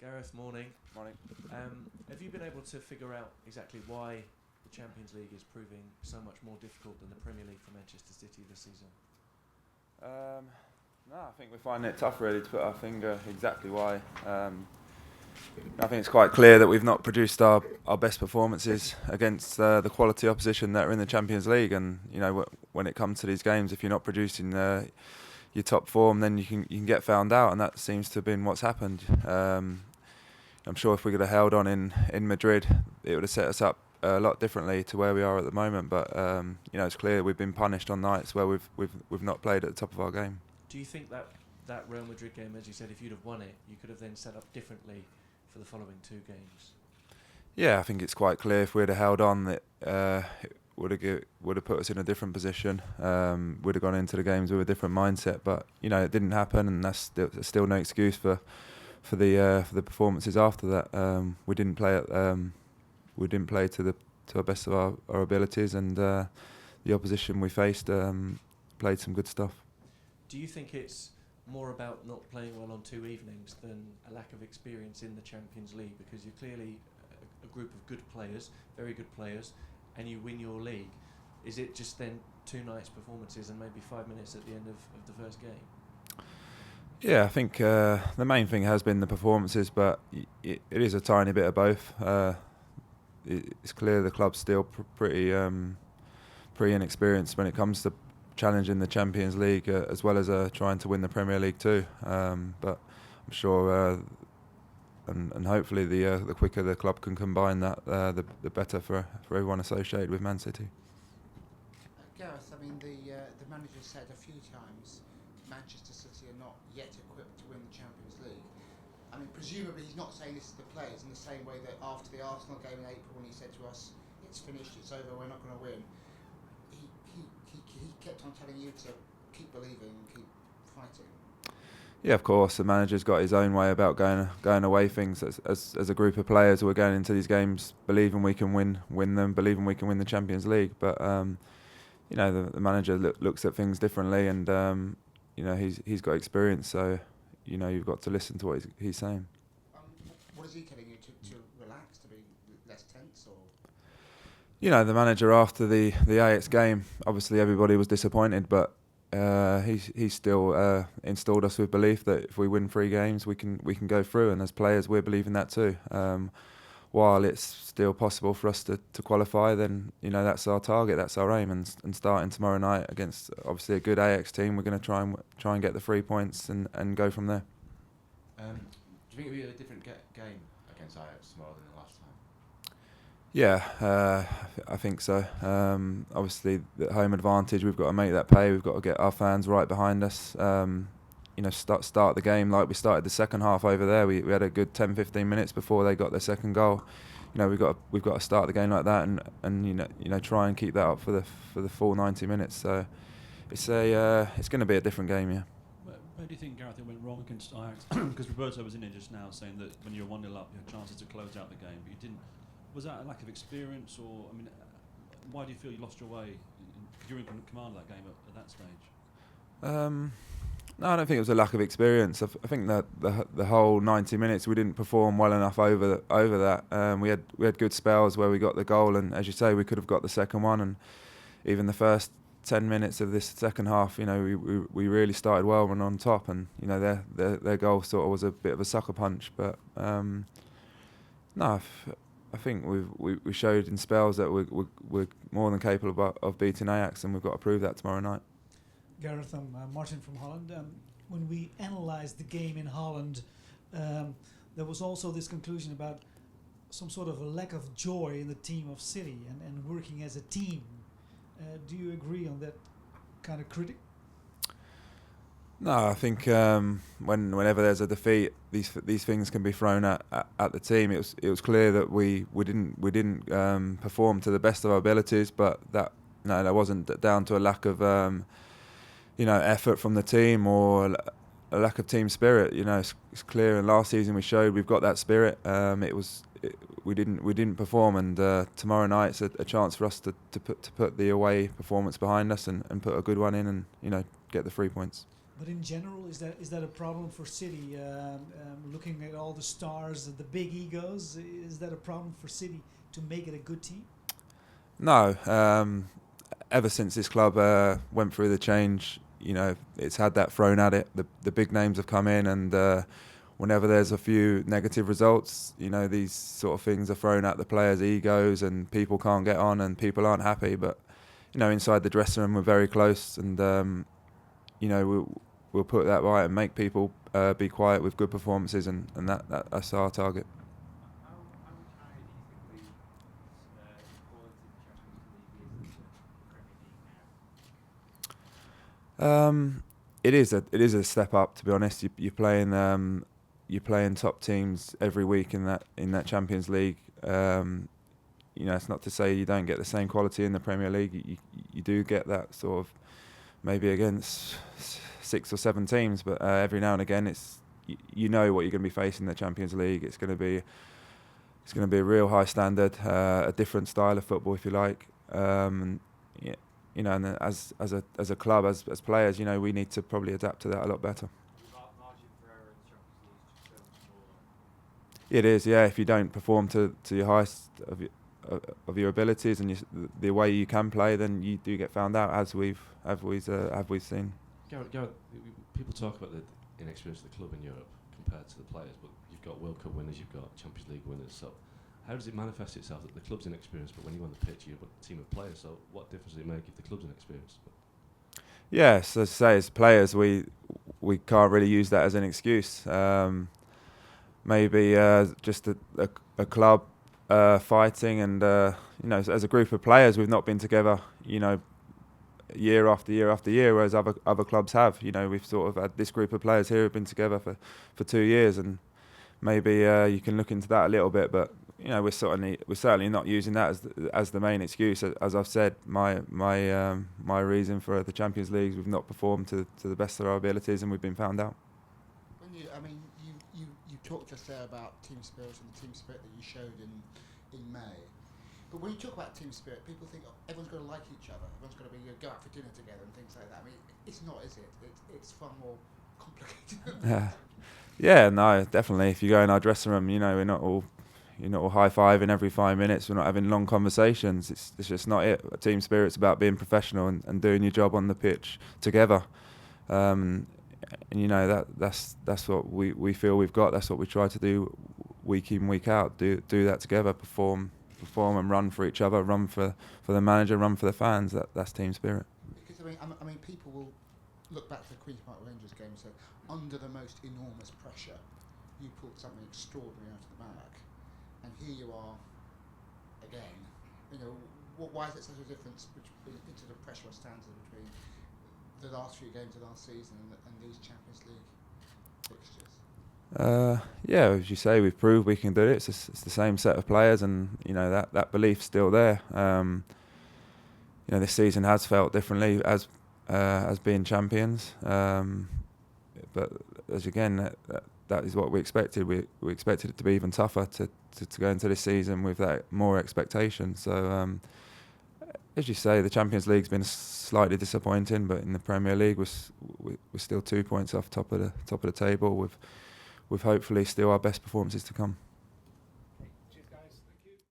Gareth, morning. Morning. Have you been able to figure out exactly why the Champions League is proving so much more difficult than the Premier League for Manchester City this season? No, I think we're finding it tough really to put our finger exactly why. I think it's quite clear that we've not produced our best performances against the quality opposition that are in the Champions League, and when it comes to these games, if you're not producing your top form, then you can get found out, and that seems to have been what's happened. I'm sure if we could have held on in Madrid, it would have set us up a lot differently to where we are at the moment. But it's clear we've been punished on nights where we've not played at the top of our game. Do you think that Real Madrid game, as you said, if you'd have won it, you could have then set up differently for the following two games? Yeah, I think it's quite clear if we'd have held on that it would have put us in a different position. Would have gone into the games with a different mindset, but it didn't happen, and that's still no excuse for the performances after that. We didn't play to our best of our abilities, and the opposition we faced played some good stuff. Do you think it's more about not playing well on two evenings than a lack of experience in the Champions League? Because you're clearly a group of good players, very good players, and you win your league. Is it just then two nights performances and maybe 5 minutes at the end of the first game? Yeah, I think the main thing has been the performances, but it is a tiny bit of both. It's clear the club's still pretty inexperienced when it comes to challenging the Champions League, as well as trying to win the Premier League too. But I'm sure, and hopefully the quicker the club can combine that, the better for everyone associated with Man City. Gareth, I mean, the manager said a few times Manchester City are not yet equipped to win the Champions League. I mean, presumably he's not saying this to the players in the same way that after the Arsenal game in April when he said to us, it's finished, it's over, we're not going to win. He kept on telling you to keep believing and keep fighting. Yeah, of course. The manager's got his own way about going away things. As a group of players, we're going into these games believing we can win them, believing we can win the Champions League. But the manager looks at things differently, and he's got experience. So you've got to listen to what he's saying. What is he telling you to relax, to be less tense, or? The manager after the Ajax game, obviously everybody was disappointed, but he's still installed us with belief that if we win 3 games, we can go through, and as players we're believing that too. While it's still possible for us to qualify, then that's our target, that's our aim, and starting tomorrow night against obviously a good Ajax team, we're going to try and get the 3 points and go from there. Do you think it'll be a different game against Ajax tomorrow than the last time? Yeah, I think so. Obviously, the home advantage, we've got to make that pay. We've got to get our fans right behind us. Start the game like we started the second half over there. We had a good 10-15 minutes before they got their second goal. We've got to start the game like that, and try and keep that up for the full 90 minutes. So it's going to be a different game, yeah. Where do you think, Gareth, it went wrong against Ajax? Because Roberto was in it just now saying that when you were 1-0 up, you had chances to close out the game, but you didn't. Was that a lack of experience, or why do you feel you lost your way? Because you were in command of that game at that stage. No, I don't think it was a lack of experience. I think that the whole 90 minutes we didn't perform well enough over that. We had good spells where we got the goal, and as you say, we could have got the second one, and even the first 10 minutes of this second half, we really started well and on top, and their goal sort of was a bit of a sucker punch. But no, I think we showed in spells that we're more than capable of beating Ajax, and we've got to prove that tomorrow night. Gareth, I'm Martin from Holland. When we analysed the game in Holland, there was also this conclusion about some sort of a lack of joy in the team of City and working as a team. Do you agree on that kind of critic? No, I think whenever there's a defeat, these things can be thrown at the team. It was clear that we didn't perform to the best of our abilities, but that wasn't down to a lack of effort from the team or a lack of team spirit. It's clear. And last season we showed we've got that spirit. We didn't perform, and tomorrow night's a chance for us to put the away performance behind us and put a good one in, and get the 3 points. But in general, is that a problem for City? Looking at all the stars and the big egos, is that a problem for City to make it a good team? No. Ever since this club went through the change, it's had that thrown at it. The big names have come in, and whenever there's a few negative results, these sort of things are thrown at the players' egos, and people can't get on, and people aren't happy. But inside the dressing room, we're very close, and we'll put that right and make people be quiet with good performances, and that's our target. It is a step up, to be honest. You're playing top teams every week in that Champions League. It's not to say you don't get the same quality in the Premier League. You do get that sort of maybe against 6 or 7 teams, but every now and again it's what you're going to be facing in the Champions League. It's going to be a real high standard, a different style of football, if you like. And as a club, as players, we need to probably adapt to that a lot better. It is, yeah. If you don't perform to your highest of your abilities and the way you can play, then you do get found out, as we've seen. Gareth, people talk about the inexperience of the club in Europe compared to the players, but you've got World Cup winners, you've got Champions League winners. So how does it manifest itself that the club's inexperienced, but when you're on the pitch, you've got a team of players? So what difference does it make if the club's inexperienced? Yes, as I say, as players, we can't really use that as an excuse. Maybe just a club fighting, and as a group of players, we've not been together, year after year after year, whereas other clubs have. We've sort of had this group of players here who've been together for 2 years, and maybe you can look into that a little bit, but we're certainly not using that as the main excuse. As I've said, my reason for the Champions League is we've not performed to the best of our abilities, and we've been found out. You talked just there about team spirit and the team spirit that you showed in May. But when you talk about team spirit, people think everyone's got to like each other. Everyone's got to go out for dinner together and things like that. I mean, it's not, is it? It's far more complicated. Yeah, no, definitely. If you go in our dressing room, we're not all high-fiving every 5 minutes. We're not having long conversations. It's just not it. Team spirit's about being professional and doing your job on the pitch together. That's what we feel we've got. That's what we try to do week in, week out. Do that together. Perform and run for each other. Run for the manager. Run for the fans. That's team spirit. Because I mean, people will look back to the Queen's Park Rangers game and say, under the most enormous pressure, you pulled something extraordinary out of the bag, and here you are again. Why is it such a difference into the pressure or standard between the last few games of last season and these Champions League fixtures? Yeah, as you say, we've proved we can do it. It's the same set of players, and that belief's still there. This season has felt differently as being champions, but as again, that is what we expected. We expected it to be even tougher to go into this season with that more expectation. So, as you say, the Champions League's been slightly disappointing, but in the Premier League, we're still 2 points off top of the table with hopefully still our best performances to come.